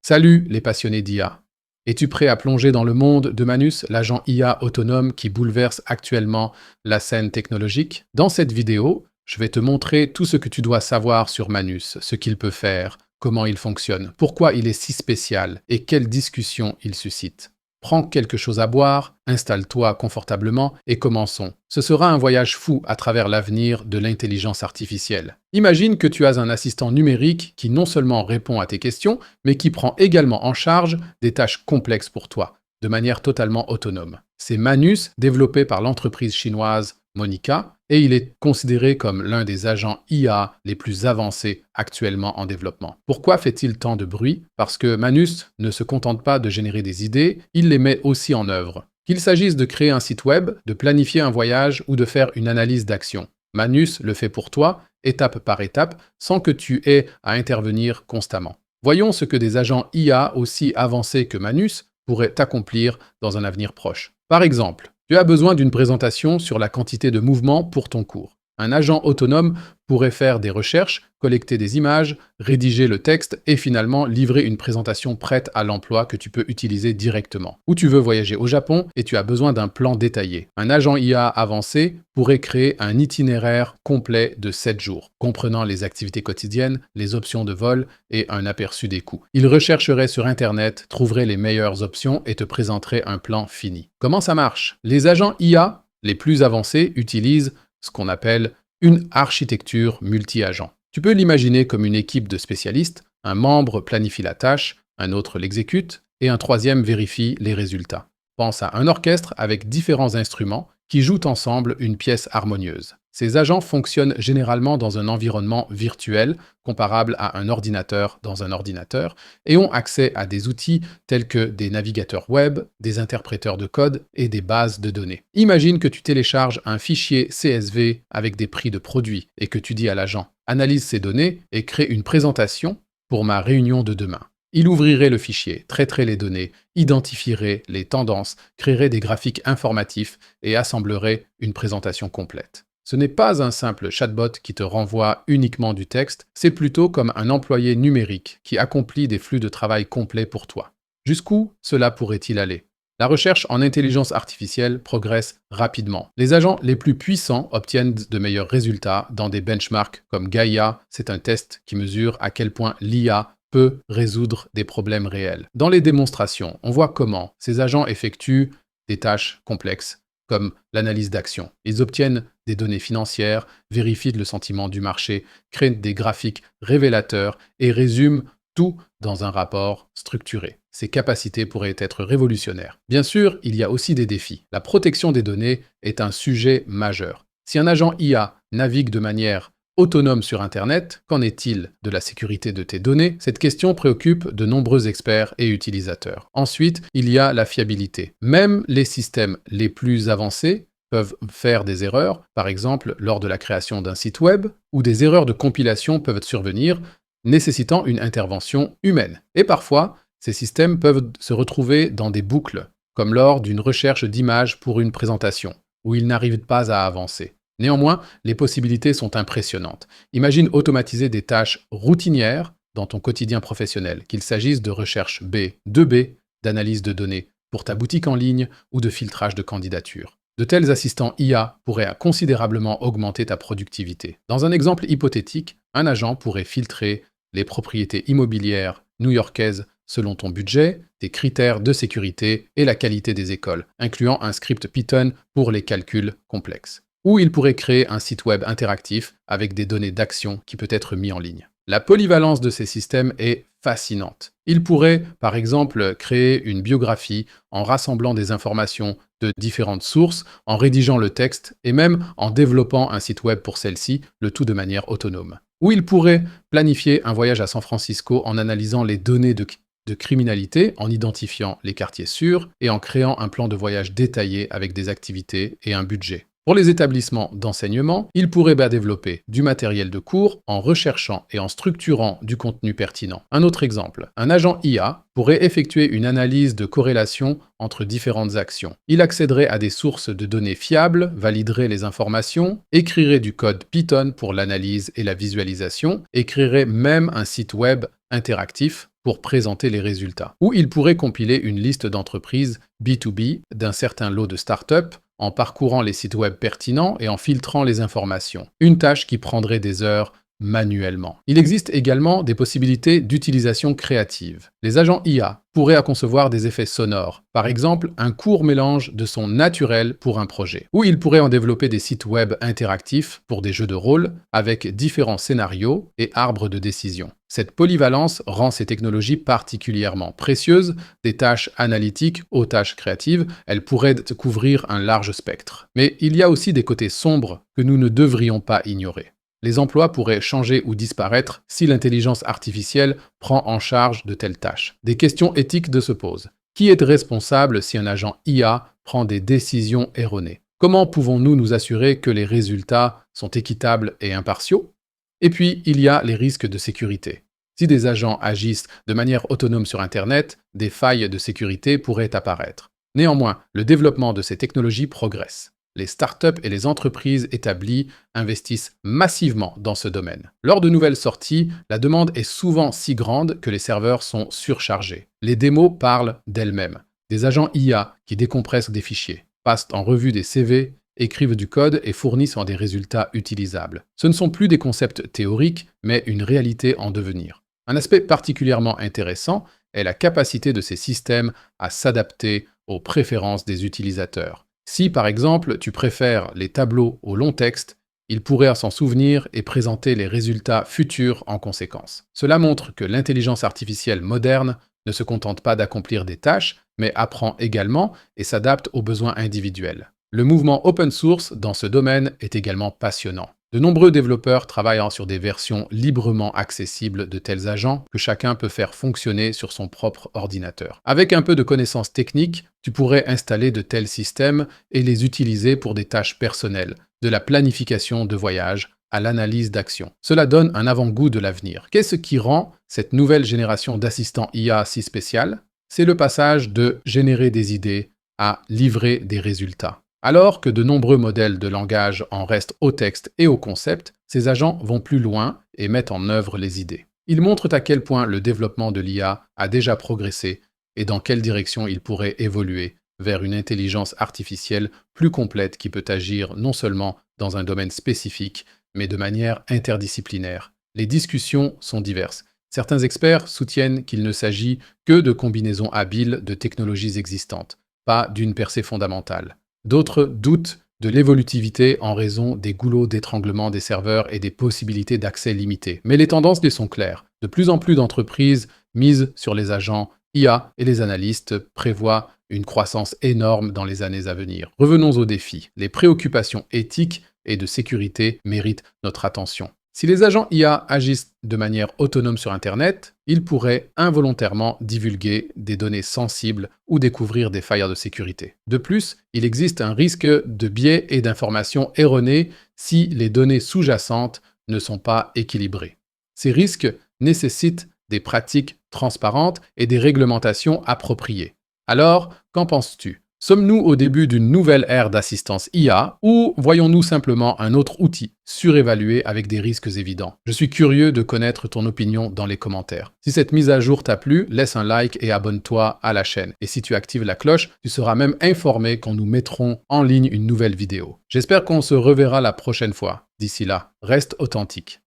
Salut les passionnés d'IA. Es-tu prêt à plonger dans le monde de Manus, l'agent IA autonome qui bouleverse actuellement la scène technologique? Dans cette vidéo, je vais te montrer tout ce que tu dois savoir sur Manus, ce qu'il peut faire, comment il fonctionne, pourquoi il est si spécial et quelles discussions il suscite. Prends quelque chose à boire, installe-toi confortablement et commençons. Ce sera un voyage fou à travers l'avenir de l'intelligence artificielle. Imagine que tu as un assistant numérique qui non seulement répond à tes questions, mais qui prend également en charge des tâches complexes pour toi, de manière totalement autonome. C'est Manus, développé par l'entreprise chinoise Monica, et il est considéré comme l'un des agents IA les plus avancés actuellement en développement. Pourquoi fait-il tant de bruit? Parce que Manus ne se contente pas de générer des idées, il les met aussi en œuvre. Qu'il s'agisse de créer un site web, de planifier un voyage ou de faire une analyse d'action. Manus le fait pour toi, étape par étape, sans que tu aies à intervenir constamment. Voyons ce que des agents IA aussi avancés que Manus pourraient accomplir dans un avenir proche. Par exemple, tu as besoin d'une présentation sur la quantité de mouvements pour ton cours. Un agent autonome pourrait faire des recherches, collecter des images, rédiger le texte et finalement livrer une présentation prête à l'emploi que tu peux utiliser directement. Ou tu veux voyager au Japon et tu as besoin d'un plan détaillé. Un agent IA avancé pourrait créer un itinéraire complet de 7 jours, comprenant les activités quotidiennes, les options de vol et un aperçu des coûts. Il rechercherait sur Internet, trouverait les meilleures options et te présenterait un plan fini. Comment ça marche? Les agents IA les plus avancés utilisent ce qu'on appelle une architecture multi-agent. Tu peux l'imaginer comme une équipe de spécialistes, un membre planifie la tâche, un autre l'exécute, et un troisième vérifie les résultats. Pense à un orchestre avec différents instruments qui jouent ensemble une pièce harmonieuse. Ces agents fonctionnent généralement dans un environnement virtuel, comparable à un ordinateur dans un ordinateur, et ont accès à des outils tels que des navigateurs web, des interpréteurs de code et des bases de données. Imagine que tu télécharges un fichier CSV avec des prix de produits et que tu dis à l'agent « Analyse ces données et crée une présentation pour ma réunion de demain ». Il ouvrirait le fichier, traiterait les données, identifierait les tendances, créerait des graphiques informatifs et assemblerait une présentation complète. Ce n'est pas un simple chatbot qui te renvoie uniquement du texte, c'est plutôt comme un employé numérique qui accomplit des flux de travail complets pour toi. Jusqu'où cela pourrait-il aller? La recherche en intelligence artificielle progresse rapidement. Les agents les plus puissants obtiennent de meilleurs résultats dans des benchmarks comme Gaia, c'est un test qui mesure à quel point l'IA peut résoudre des problèmes réels. Dans les démonstrations, on voit comment ces agents effectuent des tâches complexes, comme l'analyse d'action. Ils obtiennent des données financières, vérifient le sentiment du marché, créent des graphiques révélateurs et résument tout dans un rapport structuré. Ces capacités pourraient être révolutionnaires. Bien sûr, il y a aussi des défis. La protection des données est un sujet majeur. Si un agent IA navigue de manière autonome sur Internet, qu'en est-il de la sécurité de tes données? Cette question préoccupe de nombreux experts et utilisateurs. Ensuite, il y a la fiabilité. Même les systèmes les plus avancés peuvent faire des erreurs, par exemple lors de la création d'un site web, ou des erreurs de compilation peuvent survenir, nécessitant une intervention humaine. Et parfois, ces systèmes peuvent se retrouver dans des boucles, comme lors d'une recherche d'images pour une présentation, où ils n'arrivent pas à avancer. Néanmoins, les possibilités sont impressionnantes. Imagine automatiser des tâches routinières dans ton quotidien professionnel, qu'il s'agisse de recherche B, de B, d'analyse de données pour ta boutique en ligne ou de filtrage de candidatures. De tels assistants IA pourraient considérablement augmenter ta productivité. Dans un exemple hypothétique, un agent pourrait filtrer les propriétés immobilières new-yorkaises selon ton budget, tes critères de sécurité et la qualité des écoles, incluant un script Python pour les calculs complexes. Ou il pourrait créer un site web interactif avec des données d'action qui peut être mis en ligne. La polyvalence de ces systèmes est fascinante. Il pourrait, par exemple, créer une biographie en rassemblant des informations de différentes sources, en rédigeant le texte et même en développant un site web pour celle-ci, le tout de manière autonome. Ou il pourrait planifier un voyage à San Francisco en analysant les données de criminalité, en identifiant les quartiers sûrs et en créant un plan de voyage détaillé avec des activités et un budget. Pour les établissements d'enseignement, ils pourraient développer du matériel de cours en recherchant et en structurant du contenu pertinent. Un autre exemple, un agent IA pourrait effectuer une analyse de corrélation entre différentes actions. Il accéderait à des sources de données fiables, validerait les informations, écrirait du code Python pour l'analyse et la visualisation, et créerait même un site web interactif pour présenter les résultats. Ou il pourrait compiler une liste d'entreprises B2B d'un certain lot de startups en parcourant les sites web pertinents et en filtrant les informations. Une tâche qui prendrait des heures manuellement. Il existe également des possibilités d'utilisation créative. Les agents IA pourraient concevoir des effets sonores, par exemple un court mélange de son naturel pour un projet. Ou ils pourraient en développer des sites web interactifs pour des jeux de rôle avec différents scénarios et arbres de décision. Cette polyvalence rend ces technologies particulièrement précieuses, des tâches analytiques aux tâches créatives, elles pourraient couvrir un large spectre. Mais il y a aussi des côtés sombres que nous ne devrions pas ignorer. Les emplois pourraient changer ou disparaître si l'intelligence artificielle prend en charge de telles tâches. Des questions éthiques se posent. Qui est responsable si un agent IA prend des décisions erronées? Comment pouvons-nous nous assurer que les résultats sont équitables et impartiaux? Et puis, il y a les risques de sécurité. Si des agents agissent de manière autonome sur Internet, des failles de sécurité pourraient apparaître. Néanmoins, le développement de ces technologies progresse. Les startups et les entreprises établies investissent massivement dans ce domaine. Lors de nouvelles sorties, la demande est souvent si grande que les serveurs sont surchargés. Les démos parlent d'elles-mêmes. Des agents IA qui décompressent des fichiers, passent en revue des CV, écrivent du code et fournissent des résultats utilisables. Ce ne sont plus des concepts théoriques, mais une réalité en devenir. Un aspect particulièrement intéressant est la capacité de ces systèmes à s'adapter aux préférences des utilisateurs. Si, par exemple, tu préfères les tableaux au long texte, il pourrait s'en souvenir et présenter les résultats futurs en conséquence. Cela montre que l'intelligence artificielle moderne ne se contente pas d'accomplir des tâches, mais apprend également et s'adapte aux besoins individuels. Le mouvement open source dans ce domaine est également passionnant. De nombreux développeurs travaillent sur des versions librement accessibles de tels agents que chacun peut faire fonctionner sur son propre ordinateur. Avec un peu de connaissances techniques, tu pourrais installer de tels systèmes et les utiliser pour des tâches personnelles, de la planification de voyages à l'analyse d'actions. Cela donne un avant-goût de l'avenir. Qu'est-ce qui rend cette nouvelle génération d'assistants IA si spéciale? C'est le passage de générer des idées à livrer des résultats. Alors que de nombreux modèles de langage en restent au texte et au concept, ces agents vont plus loin et mettent en œuvre les idées. Ils montrent à quel point le développement de l'IA a déjà progressé et dans quelle direction il pourrait évoluer vers une intelligence artificielle plus complète qui peut agir non seulement dans un domaine spécifique, mais de manière interdisciplinaire. Les discussions sont diverses. Certains experts soutiennent qu'il ne s'agit que de combinaisons habiles de technologies existantes, pas d'une percée fondamentale. D'autres doutent de l'évolutivité en raison des goulots d'étranglement des serveurs et des possibilités d'accès limitées. Mais les tendances sont claires. De plus en plus d'entreprises misent sur les agents IA et les analystes prévoient une croissance énorme dans les années à venir. Revenons aux défis. Les préoccupations éthiques et de sécurité méritent notre attention. Si les agents IA agissent de manière autonome sur Internet, ils pourraient involontairement divulguer des données sensibles ou découvrir des failles de sécurité. De plus, il existe un risque de biais et d'informations erronées si les données sous-jacentes ne sont pas équilibrées. Ces risques nécessitent des pratiques transparentes et des réglementations appropriées. Alors, qu'en penses-tu? Sommes-nous au début d'une nouvelle ère d'assistance IA ou voyons-nous simplement un autre outil surévalué avec des risques évidents? Je suis curieux de connaître ton opinion dans les commentaires. Si cette mise à jour t'a plu, laisse un like et abonne-toi à la chaîne. Et si tu actives la cloche, tu seras même informé quand nous mettrons en ligne une nouvelle vidéo. J'espère qu'on se reverra la prochaine fois. D'ici là, reste authentique.